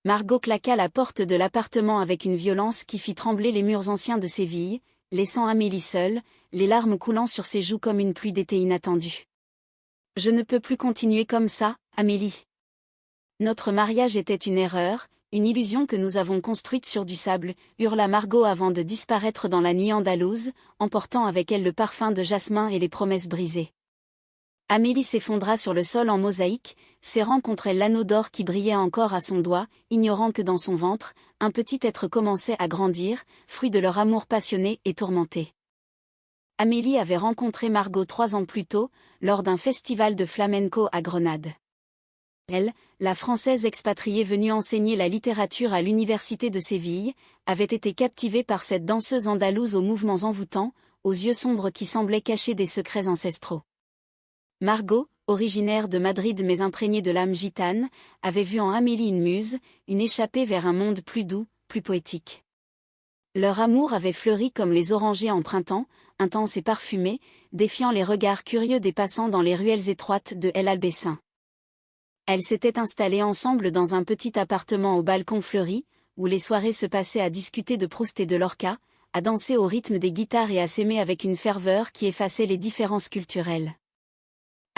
Margot claqua la porte de l'appartement avec une violence qui fit trembler les murs anciens de Séville, laissant Amélie seule, les larmes coulant sur ses joues comme une pluie d'été inattendue. « Je ne peux plus continuer comme ça, Amélie. Notre mariage était une erreur, une illusion que nous avons construite sur du sable, » hurla Margot avant de disparaître dans la nuit andalouse, emportant avec elle le parfum de jasmin et les promesses brisées. Amélie s'effondra sur le sol en mosaïque, serrant contre elle l'anneau d'or qui brillait encore à son doigt, ignorant que dans son ventre, un petit être commençait à grandir, fruit de leur amour passionné et tourmenté. Amélie avait rencontré Margot 3 ans plus tôt, lors d'un festival de flamenco à Grenade. Elle, la Française expatriée venue enseigner la littérature à l'université de Séville, avait été captivée par cette danseuse andalouse aux mouvements envoûtants, aux yeux sombres qui semblaient cacher des secrets ancestraux. Margot, originaire de Madrid mais imprégnée de l'âme gitane, avait vu en Amélie une muse, une échappée vers un monde plus doux, plus poétique. Leur amour avait fleuri comme les orangers en printemps, intense et parfumé, défiant les regards curieux des passants dans les ruelles étroites de El Albaycin. Elles s'étaient installées ensemble dans un petit appartement au balcon fleuri, où les soirées se passaient à discuter de Proust et de Lorca, à danser au rythme des guitares et à s'aimer avec une ferveur qui effaçait les différences culturelles.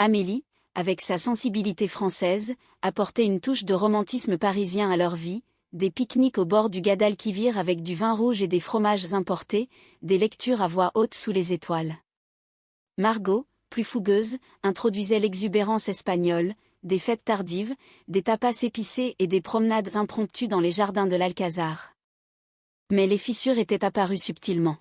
Amélie, avec sa sensibilité française, apportait une touche de romantisme parisien à leur vie, des pique-niques au bord du Guadalquivir avec du vin rouge et des fromages importés, des lectures à voix haute sous les étoiles. Margot, plus fougueuse, introduisait l'exubérance espagnole, des fêtes tardives, des tapas épicés et des promenades impromptues dans les jardins de l'Alcazar. Mais les fissures étaient apparues subtilement.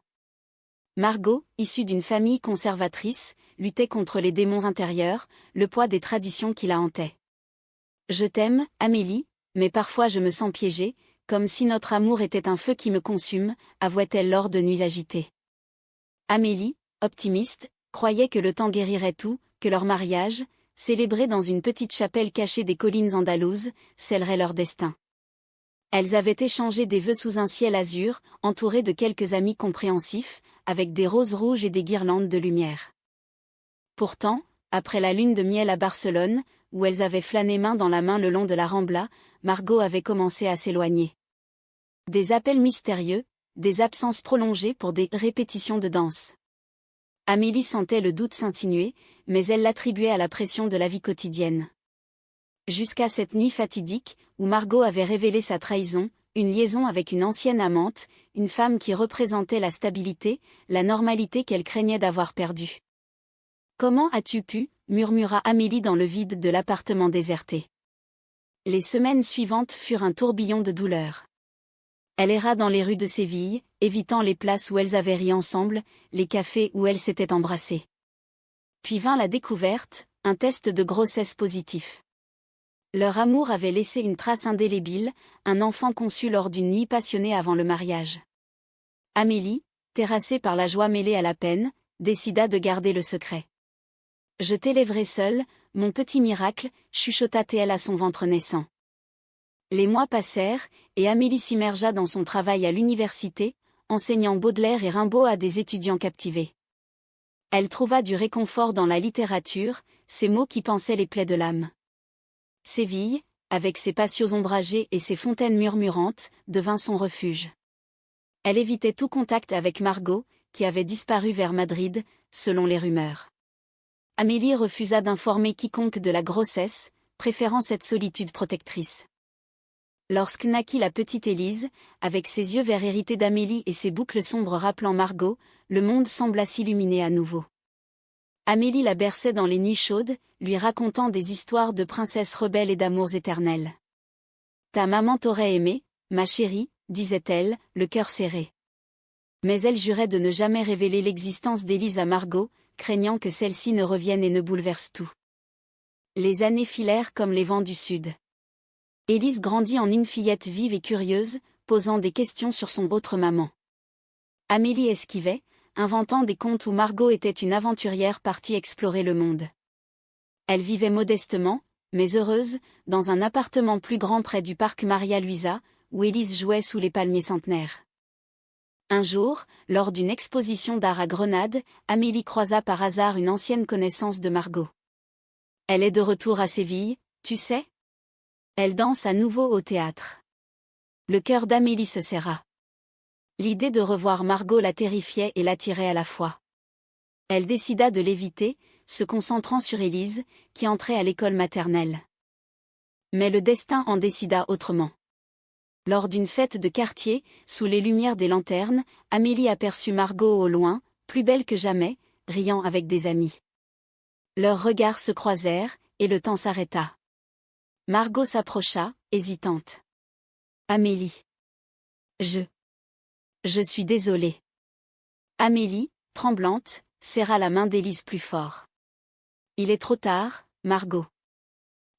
Margot, issue d'une famille conservatrice, luttait contre les démons intérieurs, le poids des traditions qui la hantaient. « Je t'aime, Amélie, mais parfois je me sens piégée, comme si notre amour était un feu qui me consume », avouait-elle lors de nuits agitées. Amélie, optimiste, croyait que le temps guérirait tout, que leur mariage, célébré dans une petite chapelle cachée des collines andalouses, scellerait leur destin. Elles avaient échangé des vœux sous un ciel azur, entourés de quelques amis compréhensifs, avec des roses rouges et des guirlandes de lumière. Pourtant, après la lune de miel à Barcelone, où elles avaient flâné main dans la main le long de la Rambla, Margot avait commencé à s'éloigner. Des appels mystérieux, des absences prolongées pour des répétitions de danse. Amélie sentait le doute s'insinuer, mais elle l'attribuait à la pression de la vie quotidienne. Jusqu'à cette nuit fatidique, où Margot avait révélé sa trahison, une liaison avec une ancienne amante, une femme qui représentait la stabilité, la normalité qu'elle craignait d'avoir perdue. « Comment as-tu pu » murmura Amélie dans le vide de l'appartement déserté. Les semaines suivantes furent un tourbillon de douleur. Elle erra dans les rues de Séville, évitant les places où elles avaient ri ensemble, les cafés où elles s'étaient embrassées. Puis vint la découverte, un test de grossesse positif. Leur amour avait laissé une trace indélébile, un enfant conçu lors d'une nuit passionnée avant le mariage. Amélie, terrassée par la joie mêlée à la peine, décida de garder le secret. « Je t'élèverai seule, mon petit miracle », chuchota-t-elle à son ventre naissant. Les mois passèrent, et Amélie s'immergea dans son travail à l'université, enseignant Baudelaire et Rimbaud à des étudiants captivés. Elle trouva du réconfort dans la littérature, ces mots qui pansaient les plaies de l'âme. Séville, avec ses patios ombragés et ses fontaines murmurantes, devint son refuge. Elle évitait tout contact avec Margot, qui avait disparu vers Madrid, selon les rumeurs. Amélie refusa d'informer quiconque de la grossesse, préférant cette solitude protectrice. Lorsque naquit la petite Élise, avec ses yeux verts hérités d'Amélie et ses boucles sombres rappelant Margot, le monde sembla s'illuminer à nouveau. Amélie la berçait dans les nuits chaudes, lui racontant des histoires de princesses rebelles et d'amours éternels. « Ta maman t'aurait aimé, ma chérie », disait-elle, le cœur serré. Mais elle jurait de ne jamais révéler l'existence d'Élise à Margot, craignant que celle-ci ne revienne et ne bouleverse tout. Les années filèrent comme les vents du sud. Élise grandit en une fillette vive et curieuse, posant des questions sur son autre maman. Amélie esquivait, inventant des contes où Margot était une aventurière partie explorer le monde. Elle vivait modestement, mais heureuse, dans un appartement plus grand près du parc Maria-Luisa, où Élise jouait sous les palmiers centenaires. Un jour, lors d'une exposition d'art à Grenade, Amélie croisa par hasard une ancienne connaissance de Margot. « Elle est de retour à Séville, tu sais ? Elle danse à nouveau au théâtre. Le cœur d'Amélie se serra. L'idée de revoir Margot la terrifiait et l'attirait à la fois. Elle décida de l'éviter, se concentrant sur Élise, qui entrait à l'école maternelle. Mais le destin en décida autrement. Lors d'une fête de quartier, sous les lumières des lanternes, Amélie aperçut Margot au loin, plus belle que jamais, riant avec des amis. Leurs regards se croisèrent, et le temps s'arrêta. Margot s'approcha, hésitante. « Amélie. Je suis désolée. » Amélie, tremblante, serra la main d'Élise plus fort. « Il est trop tard, Margot.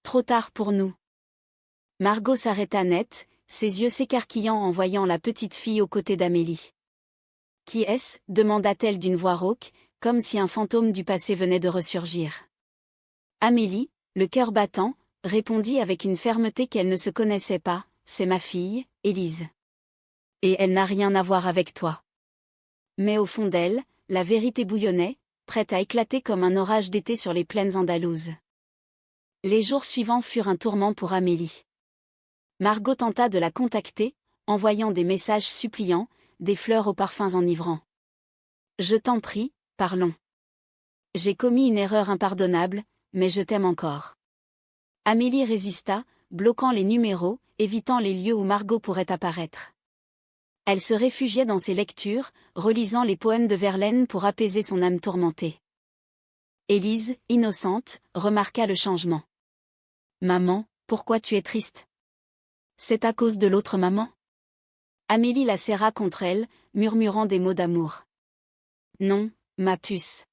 Trop tard pour nous. » Margot s'arrêta net, ses yeux s'écarquillant en voyant la petite fille aux côtés d'Amélie. « Qui est-ce » demanda-t-elle d'une voix rauque, comme si un fantôme du passé venait de ressurgir. Amélie, le cœur battant, répondit avec une fermeté qu'elle ne se connaissait pas, « C'est ma fille, Élise. Et elle n'a rien à voir avec toi. » Mais au fond d'elle, la vérité bouillonnait, prête à éclater comme un orage d'été sur les plaines andalouses. Les jours suivants furent un tourment pour Amélie. Margot tenta de la contacter, envoyant des messages suppliants, des fleurs aux parfums enivrants. « Je t'en prie, parlons. J'ai commis une erreur impardonnable, mais je t'aime encore. » Amélie résista, bloquant les numéros, évitant les lieux où Margot pourrait apparaître. Elle se réfugiait dans ses lectures, relisant les poèmes de Verlaine pour apaiser son âme tourmentée. Élise, innocente, remarqua le changement. « Maman, pourquoi tu es triste ? C'est à cause de l'autre maman ?» Amélie la serra contre elle, murmurant des mots d'amour. « Non, ma puce.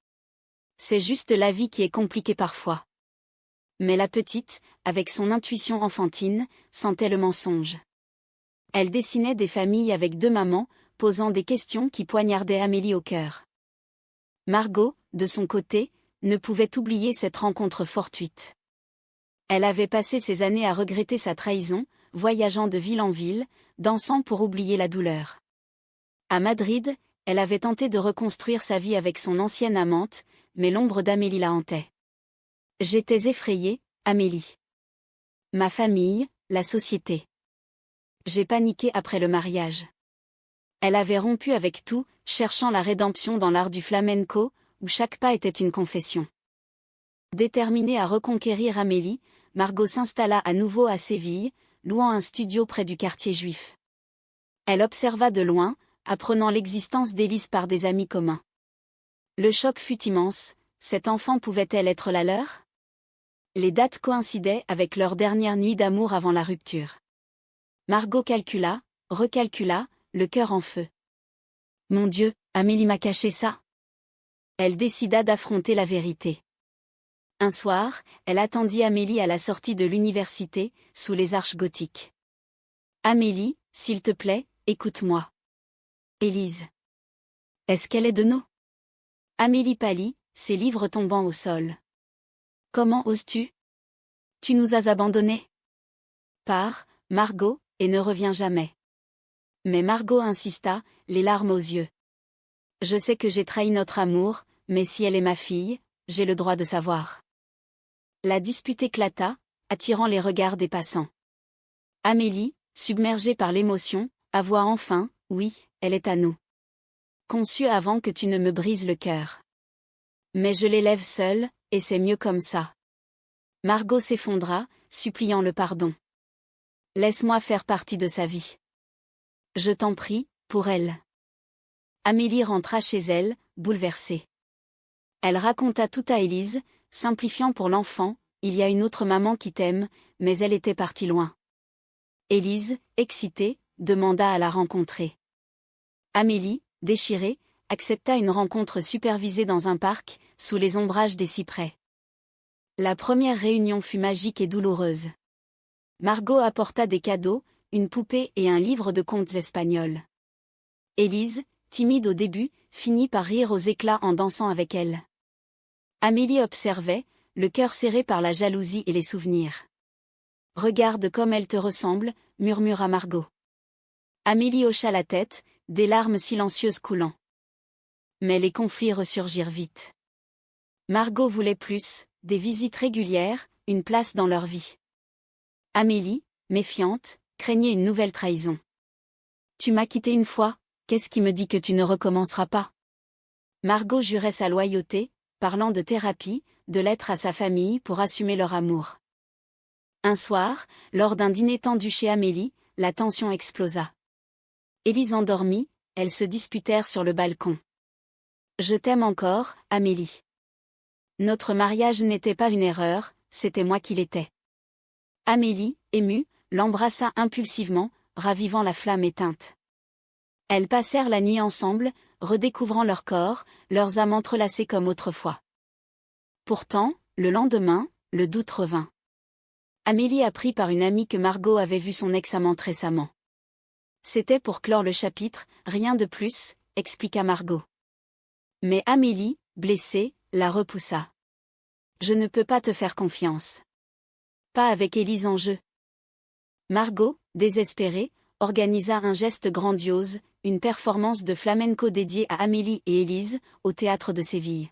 C'est juste la vie qui est compliquée parfois. » Mais la petite, avec son intuition enfantine, sentait le mensonge. Elle dessinait des familles avec deux mamans, posant des questions qui poignardaient Amélie au cœur. Margot, de son côté, ne pouvait oublier cette rencontre fortuite. Elle avait passé ses années à regretter sa trahison, voyageant de ville en ville, dansant pour oublier la douleur. À Madrid, elle avait tenté de reconstruire sa vie avec son ancienne amante, mais l'ombre d'Amélie la hantait. « J'étais effrayée, Amélie. Ma famille, la société. J'ai paniqué après le mariage. » Elle avait rompu avec tout, cherchant la rédemption dans l'art du flamenco, où chaque pas était une confession. Déterminée à reconquérir Amélie, Margot s'installa à nouveau à Séville, louant un studio près du quartier juif. Elle observa de loin, apprenant l'existence d'Élise par des amis communs. Le choc fut immense, cette enfant pouvait-elle être la leur ? Les dates coïncidaient avec leur dernière nuit d'amour avant la rupture. Margot calcula, recalcula, le cœur en feu. « Mon Dieu, Amélie m'a caché ça !» Elle décida d'affronter la vérité. Un soir, elle attendit Amélie à la sortie de l'université, sous les arches gothiques. « Amélie, s'il te plaît, écoute-moi. »« Élise. Est-ce qu'elle est de nous ?» Amélie pâlit, ses livres tombant au sol. « Comment oses-tu ? Tu nous as abandonnés. Pars, Margot, et ne reviens jamais. » Mais Margot insista, les larmes aux yeux. « Je sais que j'ai trahi notre amour, mais si elle est ma fille, j'ai le droit de savoir. » La dispute éclata, attirant les regards des passants. Amélie, submergée par l'émotion, avoua enfin, « Oui, elle est à nous. Conçue avant que tu ne me brises le cœur. Mais je l'élève seule, et c'est mieux comme ça. » Margot s'effondra, suppliant le pardon. « Laisse-moi faire partie de sa vie. Je t'en prie, pour elle. » Amélie rentra chez elle, bouleversée. Elle raconta tout à Élise, simplifiant pour l'enfant, « Il y a une autre maman qui t'aime, mais elle était partie loin. » Élise, excitée, demanda à la rencontrer. Amélie, déchirée, accepta une rencontre supervisée dans un parc, sous les ombrages des cyprès. La première réunion fut magique et douloureuse. Margot apporta des cadeaux, une poupée et un livre de contes espagnols. Élise, timide au début, finit par rire aux éclats en dansant avec elle. Amélie observait, le cœur serré par la jalousie et les souvenirs. « Regarde comme elle te ressemble » murmura Margot. Amélie hocha la tête, des larmes silencieuses coulant. Mais les conflits ressurgirent vite. Margot voulait plus, des visites régulières, une place dans leur vie. Amélie, méfiante, craignait une nouvelle trahison. Tu m'as quitté une fois, qu'est-ce qui me dit que tu ne recommenceras pas? Margot jurait sa loyauté, parlant de thérapie, de lettres à sa famille pour assumer leur amour. Un soir, lors d'un dîner tendu chez Amélie, la tension explosa. Élise endormie, elles se disputèrent sur le balcon. Je t'aime encore, Amélie. Notre mariage n'était pas une erreur, c'était moi qui l'étais. Amélie, émue, l'embrassa impulsivement, ravivant la flamme éteinte. Elles passèrent la nuit ensemble, redécouvrant leur corps, leurs âmes entrelacées comme autrefois. Pourtant, le lendemain, le doute revint. Amélie apprit par une amie que Margot avait vu son ex-amant récemment. C'était pour clore le chapitre, rien de plus, expliqua Margot. Mais Amélie, blessée, la repoussa. Je ne peux pas te faire confiance. Pas avec Élise en jeu. Margot, désespérée, organisa un geste grandiose, une performance de flamenco dédiée à Amélie et Élise, au théâtre de Séville.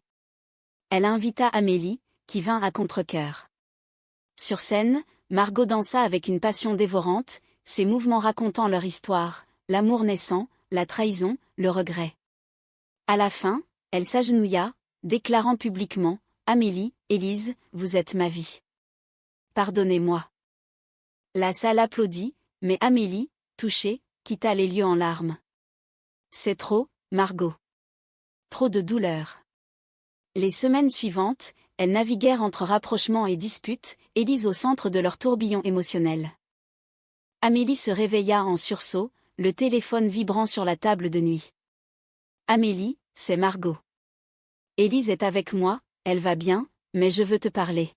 Elle invita Amélie, qui vint à contre-cœur. Sur scène, Margot dansa avec une passion dévorante, ses mouvements racontant leur histoire, l'amour naissant, la trahison, le regret. À la fin, elle s'agenouilla, déclarant publiquement, « Amélie, Élise, vous êtes ma vie. Pardonnez-moi. » La salle applaudit, mais Amélie, touchée, quitta les lieux en larmes. C'est trop, Margot. Trop de douleur. Les semaines suivantes, elles naviguèrent entre rapprochements et disputes, Élise au centre de leur tourbillon émotionnel. Amélie se réveilla en sursaut, le téléphone vibrant sur la table de nuit. Amélie, c'est Margot. Élise est avec moi, elle va bien, mais je veux te parler.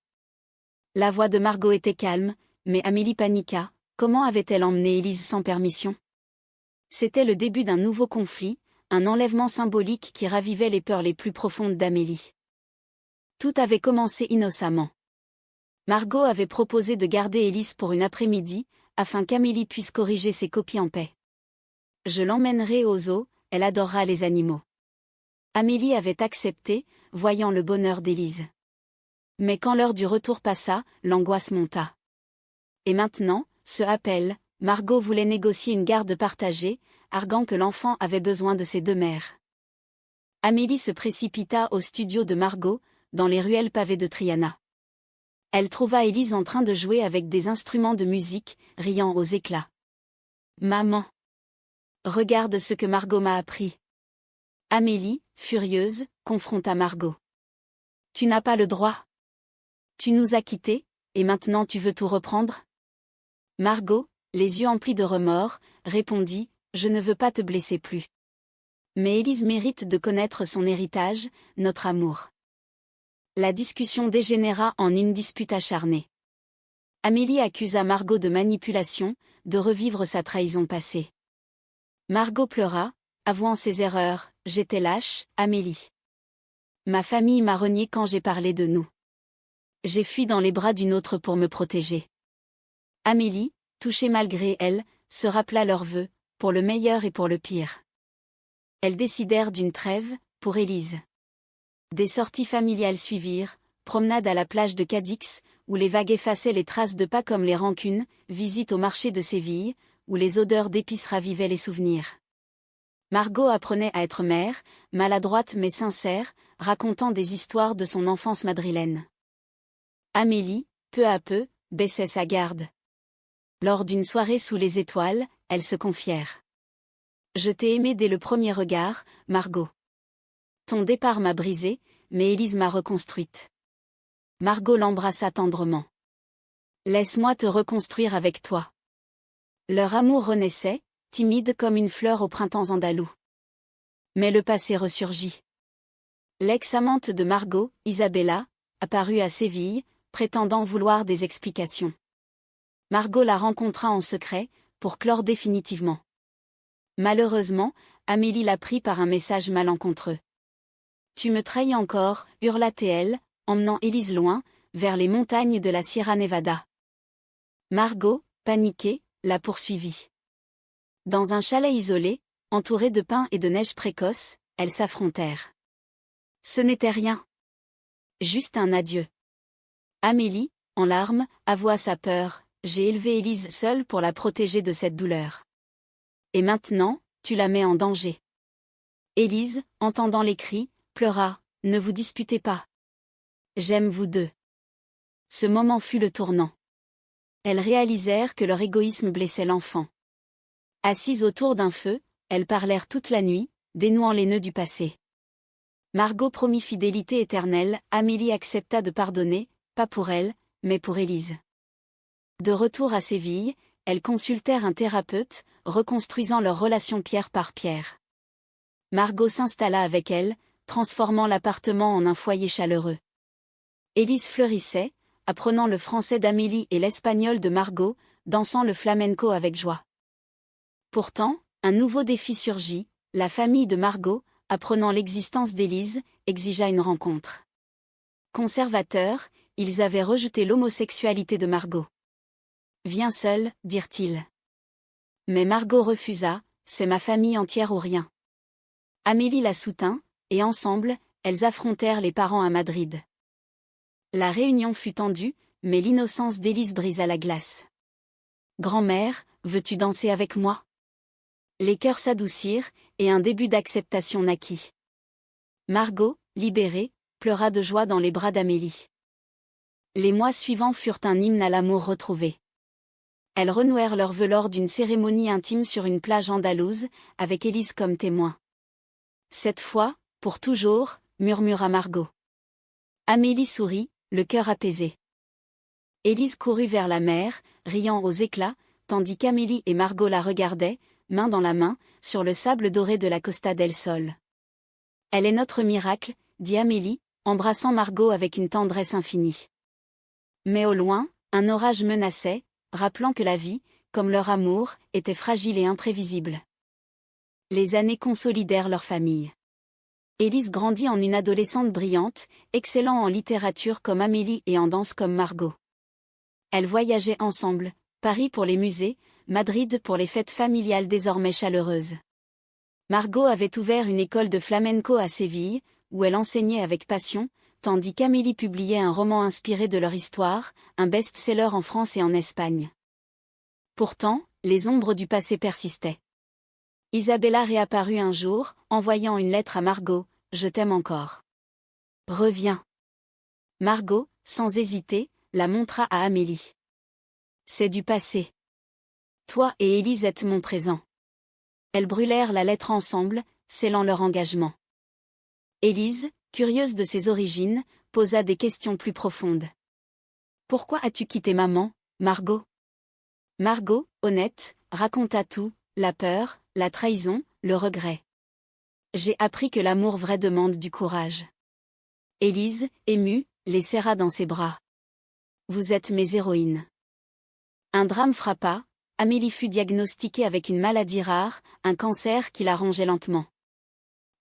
La voix de Margot était calme, mais Amélie paniqua, comment avait-elle emmené Élise sans permission? C'était le début d'un nouveau conflit, un enlèvement symbolique qui ravivait les peurs les plus profondes d'Amélie. Tout avait commencé innocemment. Margot avait proposé de garder Élise pour une après-midi, afin qu'Amélie puisse corriger ses copies en paix. Je l'emmènerai au zoo, elle adorera les animaux. Amélie avait accepté, voyant le bonheur d'Élise. Mais quand l'heure du retour passa, l'angoisse monta. Et maintenant, ce appel, Margot voulait négocier une garde partagée, arguant que l'enfant avait besoin de ses deux mères. Amélie se précipita au studio de Margot, dans les ruelles pavées de Triana. Elle trouva Élise en train de jouer avec des instruments de musique, riant aux éclats. « Maman! Regarde ce que Margot m'a appris. » Amélie, furieuse, confronta Margot. « Tu n'as pas le droit. Tu nous as quittés, et maintenant tu veux tout reprendre ?» Margot, les yeux emplis de remords, répondit « Je ne veux pas te blesser plus. Mais Élise mérite de connaître son héritage, notre amour. » La discussion dégénéra en une dispute acharnée. Amélie accusa Margot de manipulation, de revivre sa trahison passée. Margot pleura, avouant ses erreurs, « J'étais lâche, Amélie. Ma famille m'a renié quand j'ai parlé de nous. J'ai fui dans les bras d'une autre pour me protéger. » Amélie, touchée malgré elle, se rappela leurs vœux, pour le meilleur et pour le pire. Elles décidèrent d'une trêve, pour Élise. Des sorties familiales suivirent, promenade à la plage de Cadix, où les vagues effaçaient les traces de pas comme les rancunes, visite au marché de Séville, où les odeurs d'épices ravivaient les souvenirs. Margot apprenait à être mère, maladroite mais sincère, racontant des histoires de son enfance madrilène. Amélie, peu à peu, baissait sa garde. Lors d'une soirée sous les étoiles, elles se confièrent. « Je t'ai aimé dès le premier regard, Margot. Ton départ m'a brisée, mais Élise m'a reconstruite. » Margot l'embrassa tendrement. « Laisse-moi te reconstruire avec toi. » Leur amour renaissait, timide comme une fleur au printemps andalou. Mais le passé ressurgit. L'ex-amante de Margot, Isabella, apparut à Séville, prétendant vouloir des explications. Margot la rencontra en secret, pour clore définitivement. Malheureusement, Amélie l'apprit par un message malencontreux. « Tu me trahis encore » hurla-t-elle, emmenant Élise loin, vers les montagnes de la Sierra Nevada. Margot, paniquée, la poursuivit. Dans un chalet isolé, entouré de pins et de neige précoce, elles s'affrontèrent. Ce n'était rien. Juste un adieu. Amélie, en larmes, avoua sa peur. « J'ai élevé Élise seule pour la protéger de cette douleur. Et maintenant, tu la mets en danger. Élise, entendant les cris, pleura, ne vous disputez pas. J'aime vous deux. Ce moment fut le tournant. Elles réalisèrent que leur égoïsme blessait l'enfant. Assises autour d'un feu, elles parlèrent toute la nuit, dénouant les nœuds du passé. Margot promit fidélité éternelle, Amélie accepta de pardonner, pas pour elle, mais pour Élise. De retour à Séville, elles consultèrent un thérapeute, reconstruisant leur relation pierre par pierre. Margot s'installa avec elle, transformant l'appartement en un foyer chaleureux. Élise fleurissait, apprenant le français d'Amélie et l'espagnol de Margot, dansant le flamenco avec joie. Pourtant, un nouveau défi surgit, la famille de Margot, apprenant l'existence d'Élise, exigea une rencontre. Conservateurs, ils avaient rejeté l'homosexualité de Margot. « Viens seule, dirent-ils. Mais Margot refusa, c'est ma famille entière ou rien. Amélie la soutint, et ensemble, elles affrontèrent les parents à Madrid. La réunion fut tendue, mais l'innocence d'Élise brisa la glace. « Grand-mère, veux-tu danser avec moi ?» Les cœurs s'adoucirent, et un début d'acceptation naquit. Margot, libérée, pleura de joie dans les bras d'Amélie. Les mois suivants furent un hymne à l'amour retrouvé. Elles renouèrent leurs vœux lors d'une cérémonie intime sur une plage andalouse, avec Élise comme témoin. Cette fois, pour toujours, murmura Margot. Amélie sourit, le cœur apaisé. Élise courut vers la mer, riant aux éclats, tandis qu'Amélie et Margot la regardaient, main dans la main, sur le sable doré de la Costa del Sol. « Elle est notre miracle », dit Amélie, embrassant Margot avec une tendresse infinie. Mais au loin, un orage menaçait, rappelant que la vie, comme leur amour, était fragile et imprévisible. Les années consolidèrent leur famille. Élise grandit en une adolescente brillante, excellant en littérature comme Amélie et en danse comme Margot. Elles voyageaient ensemble, Paris pour les musées, Madrid pour les fêtes familiales désormais chaleureuses. Margot avait ouvert une école de flamenco à Séville, où elle enseignait avec passion, tandis qu'Amélie publiait un roman inspiré de leur histoire, un best-seller en France et en Espagne. Pourtant, les ombres du passé persistaient. Isabella réapparut un jour, envoyant une lettre à Margot, « Je t'aime encore. Reviens. » Margot, sans hésiter, la montra à Amélie. « C'est du passé. Toi et Élise êtes mon présent. » Elles brûlèrent la lettre ensemble, scellant leur engagement. Élise, curieuse de ses origines, posa des questions plus profondes. « Pourquoi as-tu quitté maman, Margot ?» Margot, honnête, raconta tout, la peur, la trahison, le regret. « J'ai appris que l'amour vrai demande du courage. » Élise, émue, les serra dans ses bras. « Vous êtes mes héroïnes. » Un drame frappa, Amélie fut diagnostiquée avec une maladie rare, un cancer qui la rongeait lentement.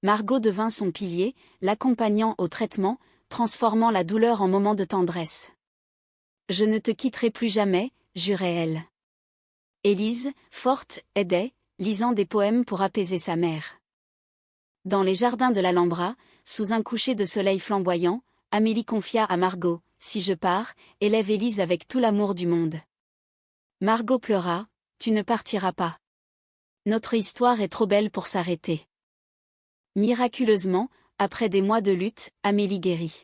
Margot devint son pilier, l'accompagnant au traitement, transformant la douleur en moments de tendresse. « Je ne te quitterai plus jamais », jurait-elle. Élise, forte, aidait, lisant des poèmes pour apaiser sa mère. Dans les jardins de l'Alhambra, sous un coucher de soleil flamboyant, Amélie confia à Margot, « Si je pars, élève Élise avec tout l'amour du monde. » Margot pleura, « Tu ne partiras pas. Notre histoire est trop belle pour s'arrêter. » Miraculeusement, après des mois de lutte, Amélie guérit.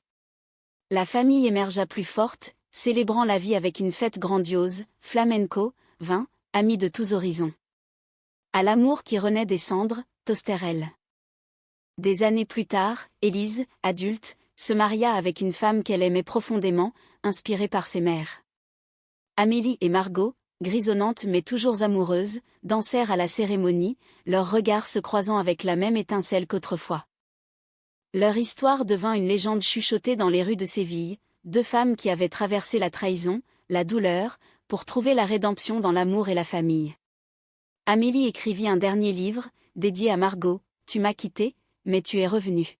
La famille émergea plus forte, célébrant la vie avec une fête grandiose, flamenco, vin, amis de tous horizons. À l'amour qui renaît des cendres, toastèrent-elles. Des années plus tard, Élise, adulte, se maria avec une femme qu'elle aimait profondément, inspirée par ses mères. Amélie et Margot, grisonnantes mais toujours amoureuses, dansèrent à la cérémonie, leurs regards se croisant avec la même étincelle qu'autrefois. Leur histoire devint une légende chuchotée dans les rues de Séville, deux femmes qui avaient traversé la trahison, la douleur, pour trouver la rédemption dans l'amour et la famille. Amélie écrivit un dernier livre, dédié à Margot, « Tu m'as quitté, mais tu es revenue. »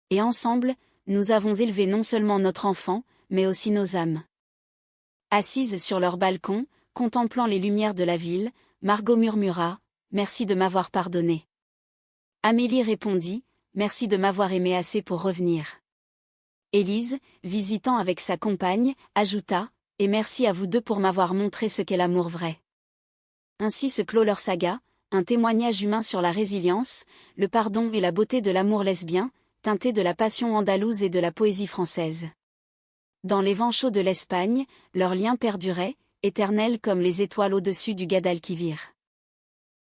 Et ensemble, nous avons élevé non seulement notre enfant, mais aussi nos âmes. Assises sur leur balcon, contemplant les lumières de la ville, Margot murmura, « Merci de m'avoir pardonné. » Amélie répondit, « Merci de m'avoir aimé assez pour revenir. » Élise, visitant avec sa compagne, ajouta, « Et merci à vous deux pour m'avoir montré ce qu'est l'amour vrai. » Ainsi se clôt leur saga, un témoignage humain sur la résilience, le pardon et la beauté de l'amour lesbien, teinté de la passion andalouse et de la poésie française. Dans les vents chauds de l'Espagne, leur lien perdurait, éternel comme les étoiles au-dessus du Guadalquivir.